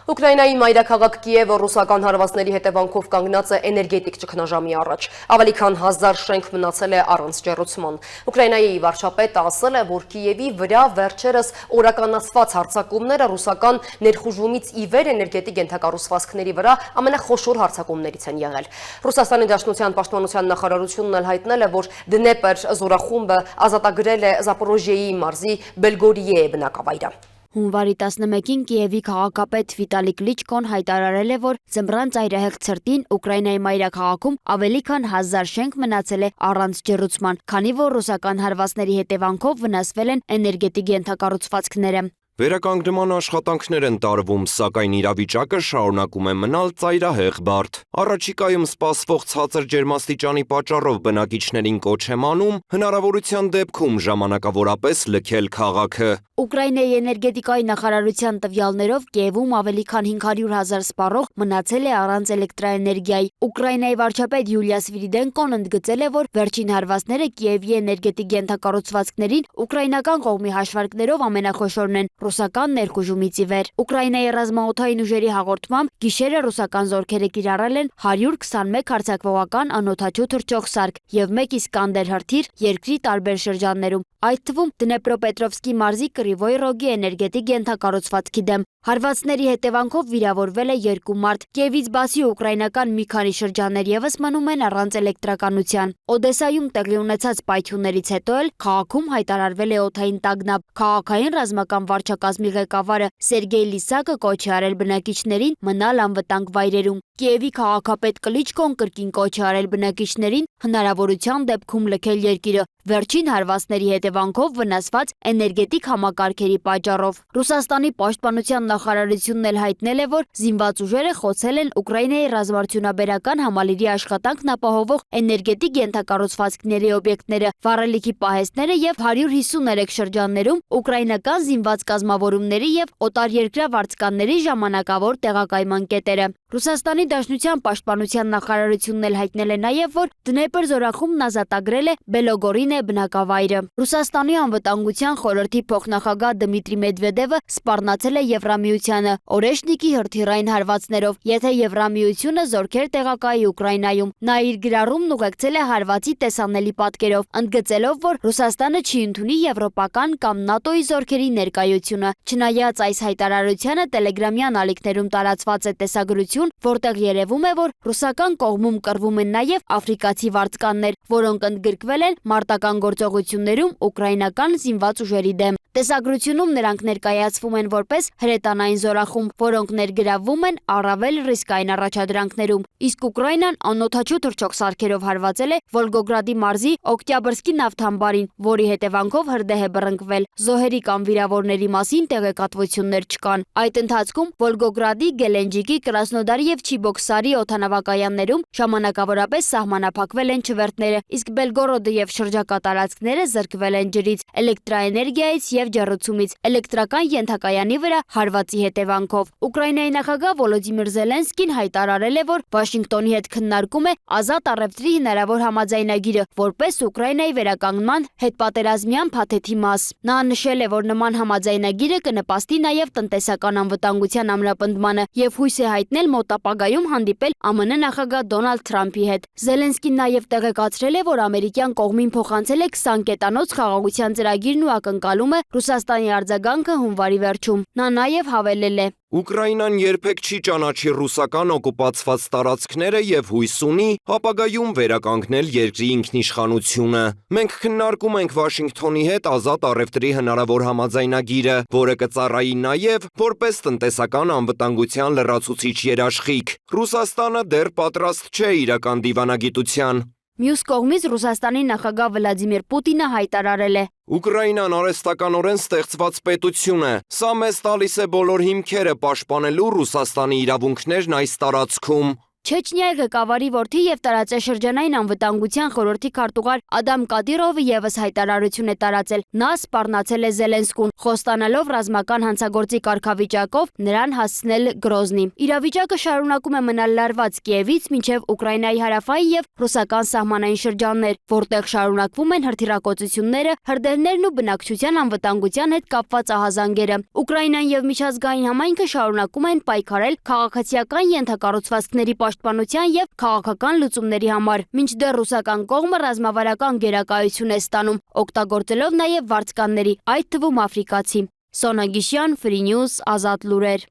Ուկրաինայի մայրաքաղաք Կիևը ռուսական հարվածների հետևանքով կանգնած է էներգետիկ ճգնաժամի առաջ։ Ավելի քան 1000 շենք մնացել է առանց ջեռուցման։ Ուկրաինայի վարչապետը ասել է, որ Կիևի վրա վերջերս օրականացված հարձակումները ռուսական ներխուժումից ի վեր էներգետիկ ենթակառուցվածքների վրա ամենախոշոր հարձակումներից են եղել։ Ռուսաստանի Դաշնության պաշտպանության նախարարությունն էլ հայտնել է, որ Դնեպր զորախումբը ազատագրել է Զապորոժիեի մարզի Բելգորիե բնակավայրը։ Հունվարի 11-ին Կիևի քաղաքապետ Վիտալի Կլիչկոն հայտարարել է, որ ձմռան ծայրահեղ ցրտին Ուկրաինայի մայրաքաղաքում ավելի քան 1000 շենք մնացել է առանց ջեռուցման, քանի որ ռուսական հարվածների հետևանքով վնասվել են էներգետիկ ենթակառուցվածքները։ Վերականգնման աշխատանքներ են տարվում, սակայն իրավիճակը շարունակում է մնալ ծայրահեղ բարդ։ Առաջիկայում սպասվող ցածր ջերմաստիճանի պատճառով բնակիչներին կոչ եմ անում հնարավորության դեպքում ժամանակավորապես լքել քաղաքը։ Ուկրաինայի էներգետիկայի նախարարության տվյալներով Կիևում ավելի քան 500,000 սպառող մնացել է առանց էլեկտրաէներգիայի։ Ուկրաինայի վարչապետ Յուլիա Սվիրիդենկոն ընդգծել է, որ վերջին հարվածները Կիևի էներգետիկ ենթակառուցվածքներին ուկրաինական կողմի հաշվարկներով ամենախոշորն են ռուսական ներխուժումից ի վեր։ Ուկրաինայի ռազմաօդային ուժերի հաղորդմամբ գիշերը ռուսական զորքերը կիրառել են 121 հարձակվողական անօդաչու թռչող սարք եւ 1 Իսկանդեր հրթիռ երկրի տարբեր շրջաններում, այդ թվում Դնեպրոպետրովսկի մարզի Կրիվոյ Ռոգի էներգետիկ ենթակառուցվածքի դեմ։ Հարվածների հետևանքով վիրավորվել է 2 մարդ։ Կիևից բացի ուկրաինական մի քանի շրջաններ եւս մնում են առանց էլեկտրականության։ Օդեսայում տեղի ունեցած պայթյուններից հետո էլ քաղաքում հայտարարվել է օդային տագնապ։ Քաղաքային ռազմական վարչակազմի ղեկավարը Սերգեյ Լիսակը կոչ է արել բնակիչներին մնալ անվտանգ վայրերում։ Կիևի քաղաքապետ Կլիչկոն կրկին կոչ է արել բնակիչներին հնարավորության դեպքում լքել երկիրը վերջին հարվածների հետևանքով վնասված էներգետիկ համակարգերի պատճառով։ Ռուսաստանի պաշտպանության նախարարությունն էլ հայտնել է, որ զինված ուժերը խոցել են Ուկրաինայի ռազմաարդյունաբերական համալիրի աշխատանքն ապահովող էներգետիկ ենթակառուցվածքների օբյեկտները, վառելիքի պահեստները եւ 153 շրջաններում ուկրաինական զինված կազմավորումների եւ օտարերկրյա վարձկանների ժամանակավոր տեղակայման կետերը։ Ռուսաստանի Դաշնության պաշտպանության նախարարությունն էլ հայտնել է նաև, որ Դնեպր զորախումբն ազատագրել է Բելոգորինե բնակավայրը։ Ռուսաստանի անվտանգության խորհրդի փոխնախագահ Դմիտրի Մեդվեդևը սպառնացել է Եվրամիությանը Օրեշնիկի հրթիռային հարվածներով, եթե Եվրամիությունը զորքեր տեղակայի Ուկրաինայում։ Նա իր գրառումն ուղեկցել է հարվածի տեսանելի պատկերով, ընդգծելով, որ Ռուսաստանը չի ընդունի եվրոպական կամ ՆԱՏՕ-ի զորքերի ներկայությունը։ Չնայած այս հայտարարությանը Տելեգրամյան ալիքներում տարածված է տեսագրություն, որտեղ երևում է, որ ռուսական կողմում կռվում են նաև աֆրիկացի վարձկաններ, որոնք ընդգրկվել են մարտական գործողություններում ուկրաինական զինված ուժերի դեմ։ Տեսագրությունում նրանք ներկայացվում են որպես հրետանային զորախումբ, որոնք ներգրավվում են առավել ռիսկային առաջադրանքներում։ Իսկ Ուկրաինան անօդաչու թռչող սարքերով հարվածել է Վոլգոգրադի մարզի Օկտյաբրսկի նավթամբարին, որի հետևանքով հրդեհ է բռնկվել։ Զոհերի կամ վիրավորների մասին տեղեկատվություններ չկան։ Այդ ընթացքում Վոլգոգրադի, Գելենջիկի, Կրասնոդարի Նաև Չիբոքսարի օդանավակայաններում ժամանակավորապես սահմանափակվել են չվերթները, իսկ Բելգորոդը եւ շրջակա տարածքները զրկվել են ջրից, էլեկտրաէներգիայից եւ ջեռուցումից էլեկտրական ենթակայանի վրա հարվածի հետևանքով։ Ուկրաինայի նախագահ Վոլոդիմիր Զելենսկին հայտարարել է, որ Վաշինգտոնի հետ քննարկում է ազատ առևտրի հնարավոր համաձայնագիրը, որպես Ուկրաինայի վերականգնման հետպատերազմյան փաթեթի մաս։ Նա նշել է, որ նման համաձայնագիրը կնպաստի նաև տնտեսական անվտանգության ամրապնդմանը եւ հույս է հայտնել մոտ ապագայում հանդիպել ԱՄՆ նախագահ Դոնալդ Թրամփի հետ։ Զելենսկին նաև տեղեկացրել է, որ ամերիկյան կողմին փոխանցել է 20 կետանոց խաղաղության ծրագիրն ու ակնկալում է Ռուսաստանի արձագանքը հունվարի վերջում։ Նա նաև հավելել է. Ուկրաինան երբեք չի ճանաչի ռուսական օկուպացված տարածքները եւ հույս ունի ապագայում վերականգնել երկրի ինքնիշխանությունը։ Մենք քննարկում ենք Վաշինգտոնի հետ ազատ առևտրի հնարավոր համաձայնագիրը, որը կծառայի նաեւ որպես տնտեսական անվտանգության լրացուցիչ երաշխիք։ Ռուսաստանը դեռ պատրաստ չէ իրական դիվանագիտության։ Մյուս կողմից Ռուսաստանի նախագահ Վլադիմիր Պուտինը հայտարարել է. Ուկրաինան արհեստականորեն ստեղծված պետություն է։ Սա մեզ տալիս է բոլոր հիմքերը պաշտպանելու Ռուսաստանի իրավունքներն այս տարածքում։ Չեչնիայի ղեկավարի որդի եւ տարածաշրջանային անվտանգության խորհրդի քարտուղար Ադամ Կադիրովը եւս հայտարարություն է տարածել։ Նա սպառնացել է Զելենսկուն, խոստանալով ռազմական հանցագործի կարգավիճակով նրան հասցնել Գրոզնի։ Իրավիճակը շարունակում է մնալ լարված Կիևից մինչև Ուկրաինայի հարավային եւ ռուսական սահմանային շրջաններ, որտեղ շարունակվում են հրթիռակոծությունները, հրդեհներն ու բնակչության անվտանգության հետ կապված ահազանգերը։ Ուկրաինան եւ միջազգային համայնքը շարունակում են պայքարել քաղաքացիական ենթակառուցվածքների պաշտպանության եւ քաղաքական լուծումների համար, մինչդեռ ռուսական կողմը ռազմավարական գերակայություն է ստանում, օգտագործելով նաեւ վարձկանների, այդ թվում աֆրիկացի։ Սոնա Գիշյան, Free News, Ազատ լուրեր։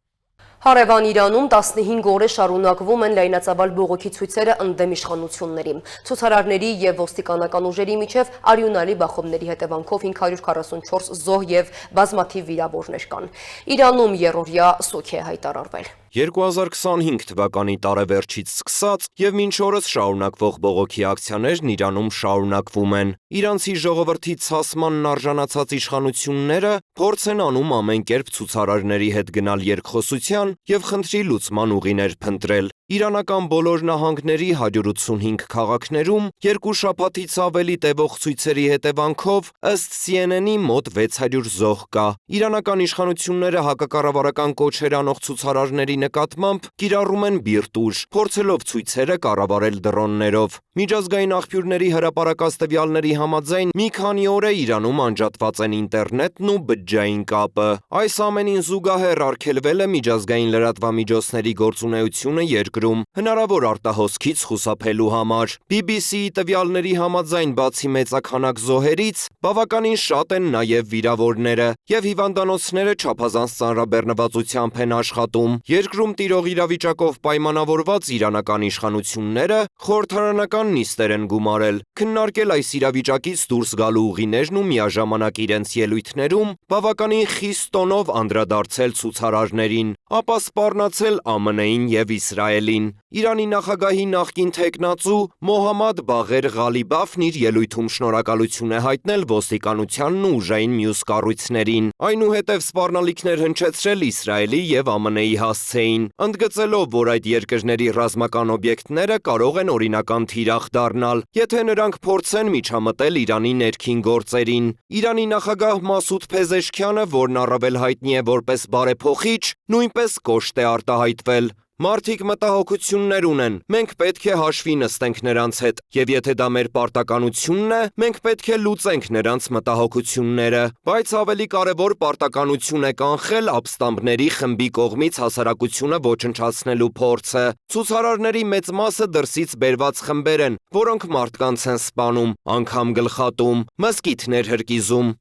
Հարևան Իրանում 15 օր է շարունակվում են լայնածավալ բողոքի ցույցերը ընդդեմ իշխանությունների։ Ցուցարարների եւ ոստիկանական ուժերի միջև արյունալի բախումների հետևանքով 544 զոհ եւ բազմաթիվ վիրավորներ կան։ Իրանում երրորդյա սոկ է հայտարարվել։ 2025 թվականի տարեվերջից սկսած եւ մինչ օրս շարունակվող բողոքի ակցիաներն Իրանում շարունակվում են։ Իրանցի ժողովրդի ցասմանն արժանացած իշխանությունները փորձ են անում ամեն կերպ ցուցարարների հետ գնալ երկխոսության եւ խնդրի լուծման ուղիներ փնտրել։ Իրանական բոլոր նահանգների 185 քաղաքներում երկու շաբաթից ավելի տևող ցույցերի հետևանքով ըստ CNN-ի մոտ 600 զոհ կա։ Իրանական իշխանությունները հակակառավարական կոչեր անող ցուցարարների նկատմամբ կիրառում են բիրտ ուժ, փորձելով ցույցերը կառավարել դրոններով։ Միջազգային աղբյուրների հրապարակած տվյալների համաձայն մի քանի օր է Իրանում անջատված են ինտերնետն ու բջջային կապը։ Այս ամենին զուգահեռ արգելվել է միջազգային լրատվամիջոցների գործունեությունը երկրում հնարավոր արտահոսքից խուսափելու համար։ BBC-ի տվյալների համաձայն բացի մեծաքանակ զոհերից, բավականին շատ են նաև վիրավորները, եւ հիվանդանոցները չափազանց ծանրաբեռնվածությամբ են աշխատում։ Երկրում տիրող իրավիճակով պայմանավորված իրանական իշխանությունները խորհրդարանական նիստեր են գումարել, քննարկել այս իրավիճակից դուրս գալու ուղիներն ու միաժամանակ իրենց ելույթներում բավականին խիստ տոնով անդրադարձել ցուցարարներին, ապա սպառնացել ԱՄՆ-ին եւ Իսրայելին։ Իրանի նախագահի նախկին թեկնածու Մոհամմադ Բաղեր Ղալիբաֆն իր ելույթում շնորհակալություն է հայտնել ոստիկանությանն ու ուժային մյուս կառույցներին, այնուհետև սպառնալիքներ հնչեցրել Իսրայելի եւ ԱՄՆ-ի հասցեին, ընդգծելով, որ այդ երկրների ռազմական օբյեկտները կարող են օրինական թիրախ դառնալ, եթե նրանք փորձեն միջամտել Իրանի ներքին գործերին։ Իրանի նախագահ Մասուդ Փեզեշքյանը, որն առավել հայտնի է որպես բարեփոխիչ, նույնպես կոշտ է արտահայտվել։ Մարդիկ մտահոգություններ ունեն, մենք պետք է հաշվի նստենք նրանց հետ, եւ եթե դա մեր պարտականությունն է, մենք պետք է լուծենք նրանց մտահոգությունները, բայց ավելի կարևոր պարտականություն է կանխել ապստամբների խմբի կողմից հասարակությունը ոչնչացնելու փորձը։ Ցուցարարների մեծ մասը դրսից բերված խմբեր են, որոնք մարդկանց են սպանում, անգամ գլխատում, մզկիթներ հրկիզում։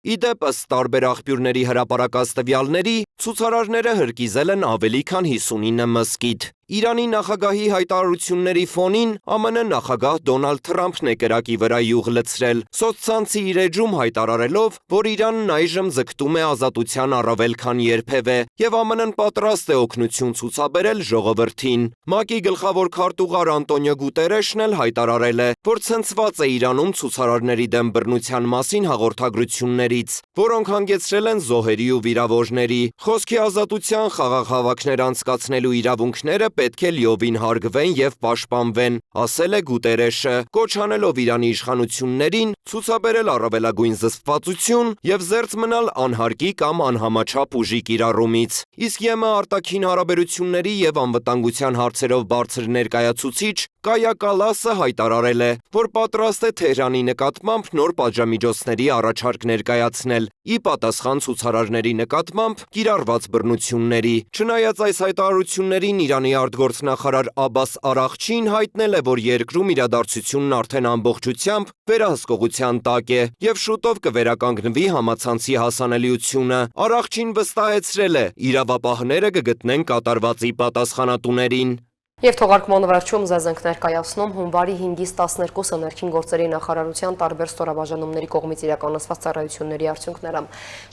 Իդեպ ըստ տարբեր աղբյուրների հրապարակած տվյալների, ցուցարարները հրկիզել են ավելի քան 59 մզկիթ։ Իրանի նախագահի հայտարարությունների ֆոնին ԱՄՆ նախագահ Դոնալդ Թրամփն է կրակի վրա յուղ լցրել, սոցցանցի իր էջում հայտարարելով, որ Իրանն այժմ ձգտում է ազատության առավել քան երբևէ, եւ ԱՄՆ-ն պատրաստ է օգնություն ցուցաբերել ժողովրդին։ ՄԱԿ-ի գլխավոր քարտուղար Անտոնիո Գուտերեշն էլ հայտարարել է, որ ցնցված է Իրանում ցուցարարների դեմ բռնության մասին հաղորդագրություններից, որոնք հանգեցրել են զոհերի ու վիրավորների։ Խոսքի ազատության, խաղաղ հավաքներ անցկացնելու իրավունքները պետք է լիովին հարգվեն եւ պաշտպանվեն, ասել է Գուտերեշը, կոչ անելով Իրանի իշխանություններին ցուցաբերել առավելագույն զսպվածություն եւ զերծ մնալ անհարկի կամ անհամաչափ ուժի կիրառումից։ Իսկ ԵՄ արտաքին հարաբերությունների եւ անվտանգության հարցերով բարձր ներկայացուցիչ Կայա Կալասը հայտարարել է, որ պատրաստ է Թեհրանի նկատմամբ նոր պատժամիջոցների առաջարկ ներկայացնել, ի պատասխան ցուցարարների նկատմամբ կիրառված բռնությունների։ Չնայած այս հայտարարություններին Իրանի արտգործնախարար Աբբաս Արաղչին հայտնել է, որ երկրում իրադարձությունն արդեն ամբողջությամբ վերահսկողության տակ է եւ շուտով կվերականգնվի համացանցի հասանելիությունը։ Արաղչին վստահեցրել է, իրավապահները կգտնեն կատարվածի պատասխանատուներին։ Եվ թողարկման վերջում ձեզ ենք ներկայացնում հունվարի 5-ից 12-ը ներքին գործերի նախարարության տարբեր ստորաբաժանումների կողմից իրականացված ծառայությունների արդյունքները։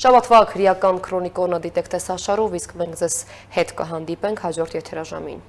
Շաբաթվա քրեական քրոնիկոնը դիտեք տեսաշարով, իսկ մենք ձեզ հետ կհանդիպենք հաջորդ եթերաժամին։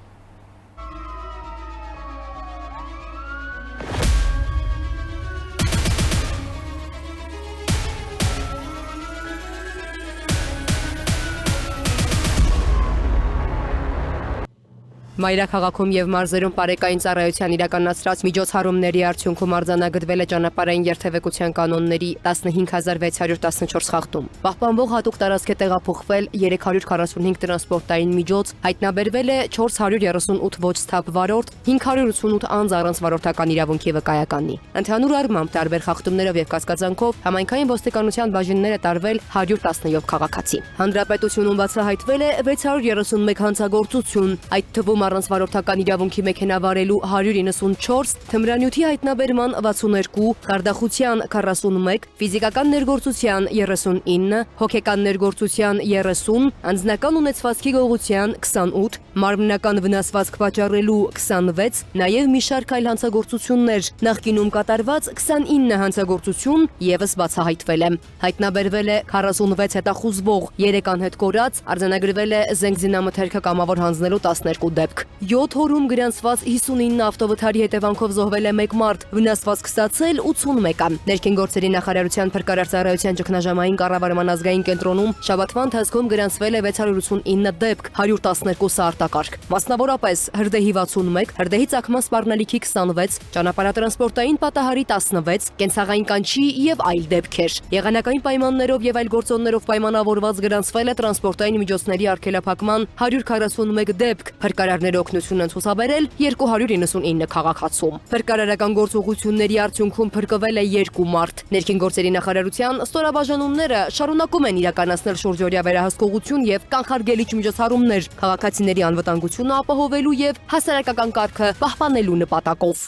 Մայրաքաղաքում եւ մարզերում բարեկային ծառայության իրականացրած միջոցառումների արդյունքում արձանագրվել է ճանապարհային երթևեկության կանոնների 15614 խախտում։ Պահպանվող հատուկ տարածք է տեղափոխվել 345 տրանսպորտային միջոց, հայտնաբերվել է 438 ոչ սթափ վարորդ, 588 անձ առանց վարորդական իրավունքի վկայականի։ Ընդհանուր առմամբ տարբեր խախտումներով եւ կասկածանքով համայնքային ոստիկանության բաժինները տարվել 117 քաղաքացի։ Հանրապետությունում բացահայտվել է 631 հանցագործություն, այդ թվում առանց վարորդական իրավունքի մեքենա վարելու 194, թմրանյութի հայտնաբերման 62, խարդախության 41, ֆիզիկական ներգործության 39, հոգեկան ներգործության 30, անձնական ունեցվածքի գողության 28, մարմնական վնասվածք պատճառելու 26, նաև մի շարք այլ հանցագործություններ, նախկինում կատարված 29 հանցագործություն եւս բացահայտվել է։ Հայտնաբերվել է 46 հետախուզվող, 3 անհետ կորած, արձանագրվել է զենք զինամթերքը կամավոր հանձնելու 12 դեպք։ 7 օրում գրանցված 59 ավտովթարի հետևանքով զոհվել է 1 մարդ, վնասված կստացել 81-ը։ Ներքին գործերի նախարարության փրկարար ծառայության ճգնաժամային կառավարման ազգային կենտրոնում շաբաթվա ընթացքում գրանցվել է 689 դեպք, 112-ը արտակարգ։ Մասնավորապես հրդեհի 61, հրդեհի ծագման սպառնալիքի 26, ճանապարհատրանսպորտային պատահարի 16, կենցաղային կանչի եւ այլ դեպքեր։ Եղանակային պայմաններով եւ այլ գործոններով պայմանավորված գրանցվել է տրանսպորտային միջոցների արգելափակման 141 դեպք, փրկարարները օգնություն են ցուցաբերել 299 քաղաքացում։ Փրկարարական գործողությունների արդյունքում փրկվել է 2 մարդ։ Ներքին գործերի նախարարության ստորաբաժանումները շարունակում են իրականացնել շուրջօրյա վերահսկողություն եւ կանխարգելիչ միջոցառումներ քաղաքացիների անվտանգությունը ապահովելու եւ հասարակական կարգը պահպանելու նպատակով։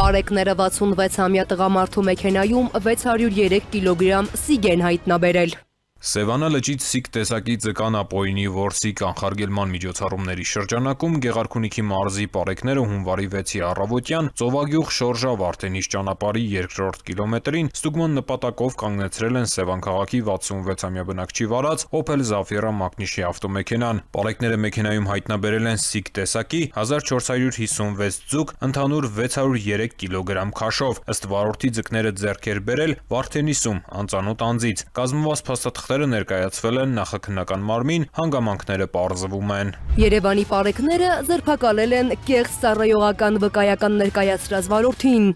Պարեկները 66-ամյա տղամարդու մեքենայում 603 կիլոգրամ սիգեն հայտնաբերել։ Սևանա լճից սիկ տեսակի ձկան ապօրինի որսի կանխարգելման միջոցառումների շրջանակում Գեղարքունիքի մարզի պարեկները հունվարի 6-ի առավոտյան Ծովագյուղ Շորժա Վարդենիչ ճանապարհի 2-րդ կիլոմետրին ստուգման նպատակով կանգնեցրել են Սևան քաղաքի 66-ամյա բնակչի վարած Opel Zafira Magnishi ավտոմեքենան։ Պարեկները մեքենայում հայտնաբերել են սիկ տեսակի 1456 ձուկ ընդհանուր 603 կիլոգրամ քաշով։ Ըստ վարորդի ձկները ձեռք էր բերել Վարդենիսում անծանոթ անձից։ Կազմված փաստաթղթերը ներկայացվել են նախաքննական մարմին, հանգամանքները պարզվում են։ Երևանի պարեկները ձերբակալել են կեղծ ծառայողական վկայական ներկայացրած վարորդին։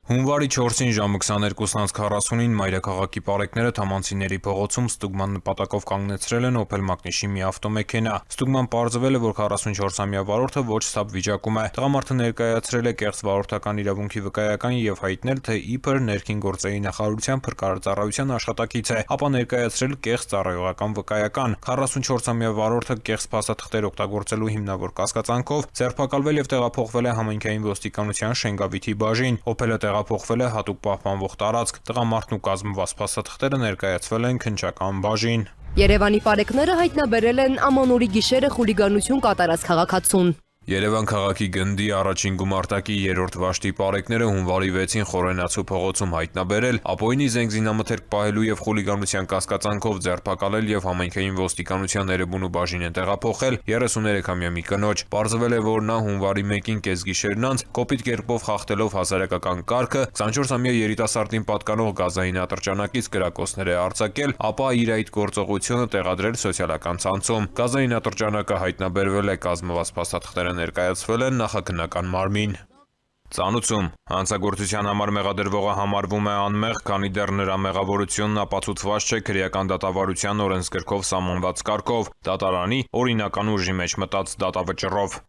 Հունվարի 4-ին ժամը 22:40-ին մայրաքաղաքի պարեկները Թամանցիների փողոցում ստուգման նպատակով կանգնեցրել են Opel Magnishi մի ավտոմեքենա։ Ստուգման պարզվել է, որ 44-ամյա վարորդը ոչ սթափ վիճակում է։ Տղամարդը ներկայացրել է կեղծ վարորդական իրավունքի վկայական եւ հայտնել, թե իբր ներքին գործերի նախարարության փրկարար ծառայության աշխատակից է, ապա ներկայացրել կեղծ ծառայողական վկայական։ 44-ամյա վարորդը կեղծ փաստաթղթեր օգտագործելու հիմնավոր կասկածանքով ձերբակալվել եւ տեղափոխվել է համայնքային ոստիկանության Շենգավիթի բաժին։ Opel-ը տեղափոխվել է հատուկ պահպանվող տարածք։ Տղամարդն ու կազմված փաստաթղթերը ներկայացվել են քննչական բաժին։ Երևանի պարեկները հայտնաբերել են ամանորի գիշերը խուլիգանություն կատարած քաղաքացուն։ Երևան քաղաքի գնդի առաջին գումարտակի 3-րդ վաշտի պարեկները հունվարի 6-ին Խորենացու փողոցում հայտնաբերել, ապօրինի զենգզինամթերք պահելու եւ խուլիգանության կասկածանքով ձերբակալել եւ համայնքային ոստիկանության ներբուն ու բաժին են տեղափոխել 33-ամյա մի կնոջ։ Պարզվել է, որ նա հունվարի 1-ին կեսգիշերն անց կոպիտ կերպով խախտելով հասարակական կարգը 24-ամյա երիտասարդին պատկանող գազային ատրճանակից կրակոցներ է արձակել, ապա իր այդ գործողությունը տեղադրել սոցիալական ցանցում։ Գազային ատրճանակը հայտնաբերվել է կազմված փաստաթղթերը ներկայացվել են նախաքննական մարմին։ Ծանուցում հանցագործության համար մեղադրվողը համարվում է անմեղ, քանի դեռ նրա մեղավորությունն ապացուցված չէ քրեական դատավարության օրենսգրքով սահմանված կարգով, դատարանի օրինական ուժի մեջ մտած դատավճռով։